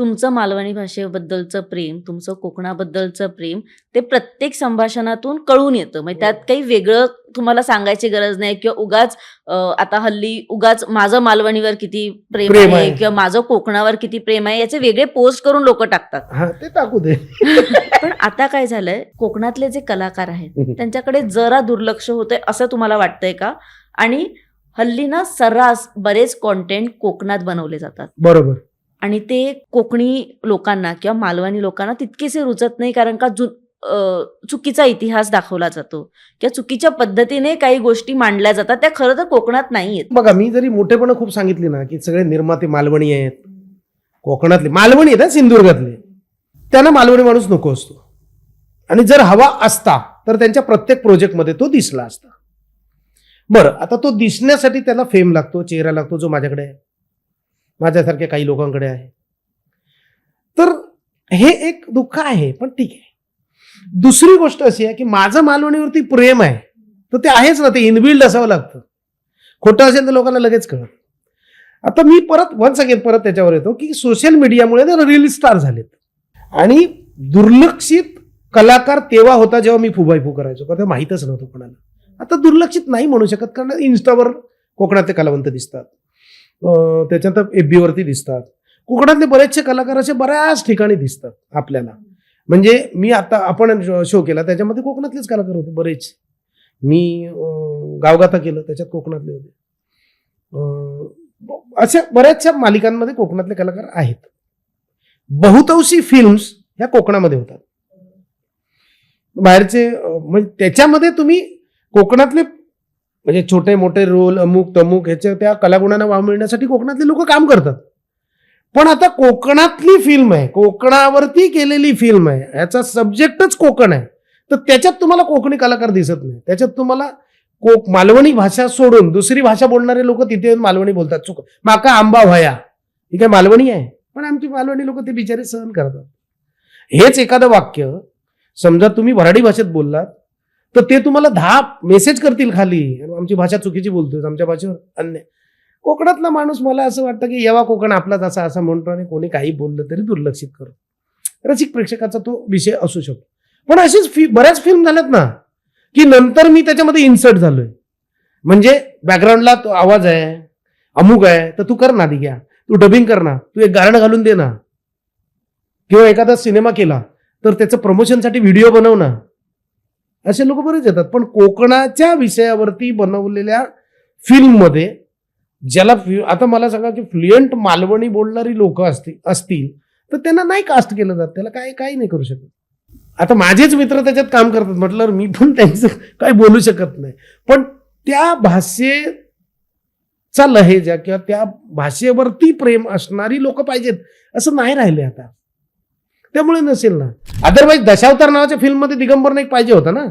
तुमचं मालवणी भाषेबद्दलचं प्रेम, तुमचं कोकणाबद्दलचं प्रेम ते प्रत्येक संभाषणातून कळून येतं. म्हणजे त्यात काही वेगळं तुम्हाला सांगायची गरज नाही किंवा उगाच आता हल्ली उगाच माझं मालवणीवर किती प्रेम प्रेम आहे आहे. किंवा माझं कोकणावर किती प्रेम आहे याचे वेगळे पोस्ट करून लोक टाकतात. हा, ते टाकू दे. पण आता काय झालंय, कोकणातले जे कलाकार आहेत त्यांच्याकडे जरा दुर्लक्ष होतंय असं तुम्हाला वाटतंय का? आणि हल्ली ना सर्रास बरेच कॉन्टेंट कोकणात बनवले जातात बरोबर. आणि ते कोकणी लोकांना किंवा मालवणी लोकांना तितकेसे रुचत नाही, कारण का चुकीचा इतिहास दाखवला जातो किंवा चुकीच्या पद्धतीने काही गोष्टी मांडल्या जातात, त्या खरं तर कोकणात नाही आहेत. बघा, मी जरी मोठेपणा खूप सांगितली ना की सगळे निर्माते मालवणी आहेत, कोकणातले मालवणी आहेत, सिंधुदुर्गातले, त्यांना मालवणी माणूस नको असतो. आणि जर हवा असता तर त्यांच्या प्रत्येक प्रोजेक्टमध्ये तो दिसला असता. बरं, आता तो दिसण्यासाठी त्याला फेम लागतो, चेहरा लागतो, जो माझ्याकडे आहे, माझ्यासारख्या काही लोकांकडे आहे. तर हे एक दुःख आहे, पण ठीक आहे. दुसरी गोष्ट अशी आहे की माझं मालवणीवरती प्रेम आहे, तर ते आहेच ना, ते इनबिल्ड असावं लागतं. खोटं असेल तर लोकांना लगेच कळत. आता मी परत त्याच्यावर येतो की सोशल मीडियामुळे ना रील स्टार झालेत. आणि दुर्लक्षित कलाकार तेव्हा होता जेव्हा मी फुबाईफू करायचो, का ते माहीतच नव्हतं कोणाला. आता दुर्लक्षित नाही म्हणू शकत, कारण इन्स्टावर कोकणातले कलावंत दिसतात, त्याच्यानंतर FB वरती दिसतात. कोकणातले बरेचसे कलाकार असे बऱ्याच ठिकाणी दिसतात आपल्याला. म्हणजे मी आता आपण शो केला त्याच्यामध्ये कोकणातलेच कलाकार होते बरेच. मी गावगाथा केलं त्याच्यात कोकणातले होते. अशा बऱ्याचशा मालिकांमध्ये कोकणातले कलाकार आहेत. बहुतांशी फिल्म्स ह्या कोकणामध्ये होतात. बाहेरचे म्हणजे त्याच्यामध्ये तुम्ही कोकणातले म्हणजे छोटे मोठे रोल अमुक तमुक ह्याच्या त्या कलागुणांना वाव मिळण्यासाठी कोकणातले लोक काम करतात. पण आता कोकणातली फिल्म आहे, कोकणावरती केलेली फिल्म आहे, ह्याचा सब्जेक्टच कोकण आहे, तर त्याच्यात तुम्हाला कोकणी कलाकार दिसत नाही. त्याच्यात तुम्हाला मालवणी भाषा सोडून दुसरी भाषा बोलणारे लोक तिथे येऊन मालवणी बोलतात. चुक माका आंबा व्हाया, ही काय मालवणी आहे? पण आमची मालवणी लोक ते बिचारे सहन करतात. हेच एखादं वाक्य समजा तुम्ही वऱ्हाडी भाषेत बोललात तर ते तुम्हाला 10 मेसेज करतील खाली, आमची भाषा चुकीची बोलतोय, आमच्या भाषेवर अन्याय. कोकणातला माणूस मला असं वाटतं की येवा कोकण आपलाच असा म्हणतो आणि कोणी काही बोललं तरी दुर्लक्षित करू. रसिक प्रेक्षकाचा तो विषय असू शकतो. पण अशीच बऱ्याच फिल्म झाल्यात ना की नंतर मी त्याच्यामध्ये इन्सर्ट झालोय. म्हणजे बॅकग्राऊंडला तो आवाज आहे, अमुक आहे, तर तू कर ना दिग्या, तू डबिंग कर ना, तू एक गाणं घालून दे ना, किंवा एखादा सिनेमा केला तर त्याचं प्रमोशनसाठी व्हिडिओ बनव ना. असे लोक बरेच येतात. पण कोकणाच्या विषयावरती बनवलेल्या फिल्ममध्ये ज्याला आता मला सांगा की फ्लुएंट मालवणी बोलणारी लोक असतील तर त्यांना नाही कास्ट केलं जात, त्याला काही नाही करू शकत. आता माझेच मित्र त्याच्यात काम करतात म्हटल्यावर मी पण त्यांचं काही बोलू शकत नाही. पण त्या भाषेचा लहेजा किंवा त्या भाषेवरती प्रेम असणारी लोक पाहिजेत असं नाही राहिले आता. त्यामुळे नसेल ना. अदरवाईज दशावतार नावाच्या फिल्ममध्ये दिगंबर नाईक पाहिजे होता ना.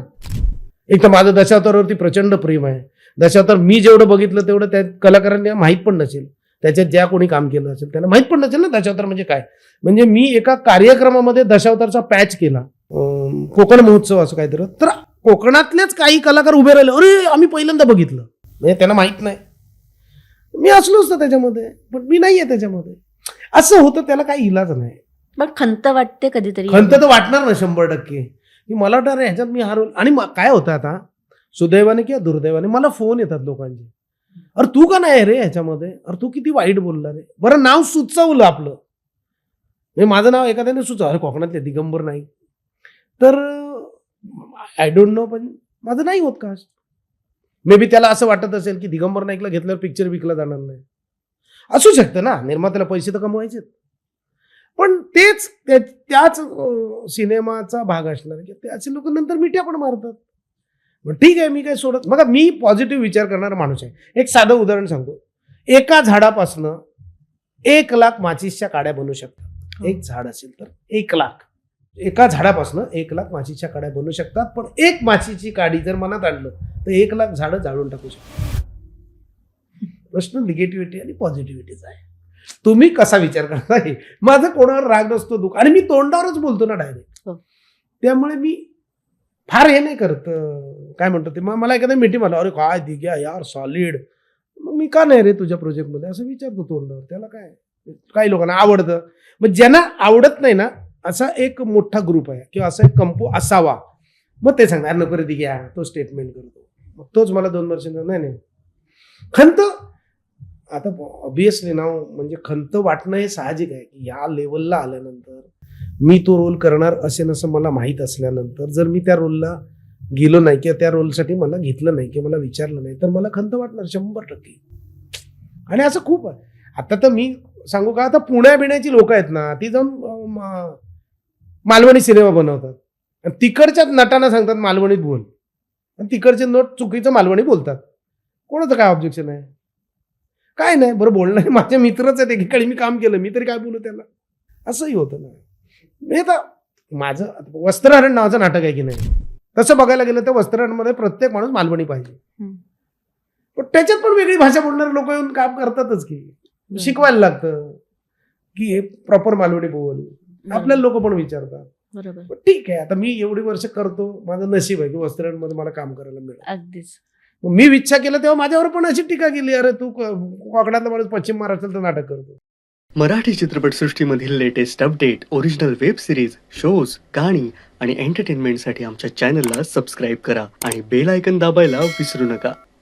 एक तर माझं दशावतारावरती प्रचंड प्रेम आहे. दशावतार मी जेवढं बघितलं तेवढं त्या कलाकारांना माहीत पण नसेल, त्याच्यात ज्या कोणी काम केलं असेल त्यांना माहीत पण नसेल ना दशावतार म्हणजे काय. म्हणजे मी एका कार्यक्रमामध्ये दशावतारचा पॅच केला, कोकण महोत्सव असं काहीतरी, तर कोकणातलेच काही कलाकार उभे राहिले, अरे आम्ही पहिल्यांदा बघितलं. म्हणजे त्यांना माहीत नाही, मी असलो असतो त्याच्यामध्ये, पण मी नाहीये त्याच्यामध्ये. असं होतं, त्याला काही इलाज नाही. पण खंत वाटते कधीतरी. खंत तर वाटणार ना 100%. की मला वाटतं अरे ह्याच्यात मी हरवलं. आणि काय होतं आता सुदैवाने किंवा दुर्दैवाने मला फोन येतात लोकांचे, अरे तू का नाही रे ह्याच्यामध्ये, अरे तू किती वाईट बोलला रे. बरं नाव सुचवलं आपलं, म्हणजे माझं नाव एखाद्याने सुचवलं, अरे कोकणातले दिगंबर नाईक, तर आय डोंट नो, पण माझं नाही होत का. मे बी त्याला असं वाटत असेल की दिगंबर नाईकला घेतल्यावर पिक्चर विकला जाणार नाही. असू शकतं ना, निर्मात्याला पैसे तर कमवायचेत. पण त्याच सिनेमाचा भाग असणार की ते असे लोक नंतर मिठ्या पण मारतात. मग ठीक आहे, मी काय सोडत. बघा, मी पॉझिटिव्ह विचार करणारा माणूस आहे. एक साधं उदाहरण सांगतो. एका झाडापासनं 1,00,000 माचीसच्या काड्या बनू शकतात. एक झाड असेल तर 1,00,000, एका झाडापासनं 1,00,000 माचीसच्या काड्या बनू शकतात. पण एक माचीची काडी जर मनात आणलं तर 1,00,000 झाडं जाळून टाकू शकतात. प्रश्न निगेटिव्हिटी आणि पॉझिटिव्हिटीचा आहे. तुम्ही कसा विचार करता हे. माझं कोणावर राग नसतो, दुःख, आणि मी तोंडावरच बोलतो ना डायरेक्ट. त्यामुळे मी फार हे नाही करत, काय म्हणतो ते. मला एखाद्या मीटिंग आलं, अरे काय दिग्या यार सॉलिड, मग मी का नाही रे तुझ्या प्रोजेक्टमध्ये असं विचारतो तोंडावर. त्याला काय, काही लोकांना आवडतं. मग ज्यांना आवडत नाही ना असा एक मोठा ग्रुप आहे किंवा असा एक कंपो असावा, मग ते सांगणार नको रे घ्या, तो स्टेटमेंट करतो. मग तोच मला 2 वर्ष नाही खंत. आता ऑब्विसली ना, म्हणजे खंत वाटणं हे साहजिक आहे की या लेवलला आल्यानंतर मी तो रोल करणार असे नसं मला माहीत असल्यानंतर जर मी त्या रोलला गेलो नाही किंवा त्या रोलसाठी मला घेतलं नाही किंवा मला विचारलं नाही तर मला खंत वाटणार 100%. आणि असं खूप आहे. आता तर मी सांगू का, आता पुण्या बिण्याची लोक आहेत ना, ती जाऊन मालवणी सिनेमा बनवतात आणि तिकडच्याच नटांना सांगतात मालवणीत बोल, आणि तिकडचे नट चुकीचं मालवणी बोलतात. कोणाचं काय ऑब्जेक्शन आहे? काय नाही, बरं बोलणं माझे मित्रच आहेत, एकीकडे मी काम केलं, मी तरी काय बोलू त्याला? असंही होतं ना. मी आता माझं वस्त्रहरण नावाचं नाटक आहे की नाही, तसं बघायला गेलं तर वस्त्रहरणमध्ये प्रत्येक माणूस मालवणी पाहिजे, पण त्याच्यात पण वेगळी भाषा बोलणारे लोक येऊन काम करतातच की. शिकवायला लागतं की हे प्रॉपर मालवणी बोल, आपल्याला लोक पण विचारतात. बरोबर. पण ठीक आहे, आता मी एवढी वर्ष करतो, माझं नशीब आहे की वस्त्रहरणमध्ये मला काम करायला मिळालं. अगदीच. मग मी इच्छा केलं तेव्हा माझ्यावर पण अशी टीका केली, अरे तू कोकणातला माणूस पश्चिम महाराष्ट्रातलं नाटक करतो. मराठी चित्रपटसृष्टीमधील latest update, original web series, shows, गाणी आणि एंटरटेनमेंटसाठी आमच्या चॅनलला सबस्क्राईब करा आणि बेल आयकन दाबायला विसरू नका.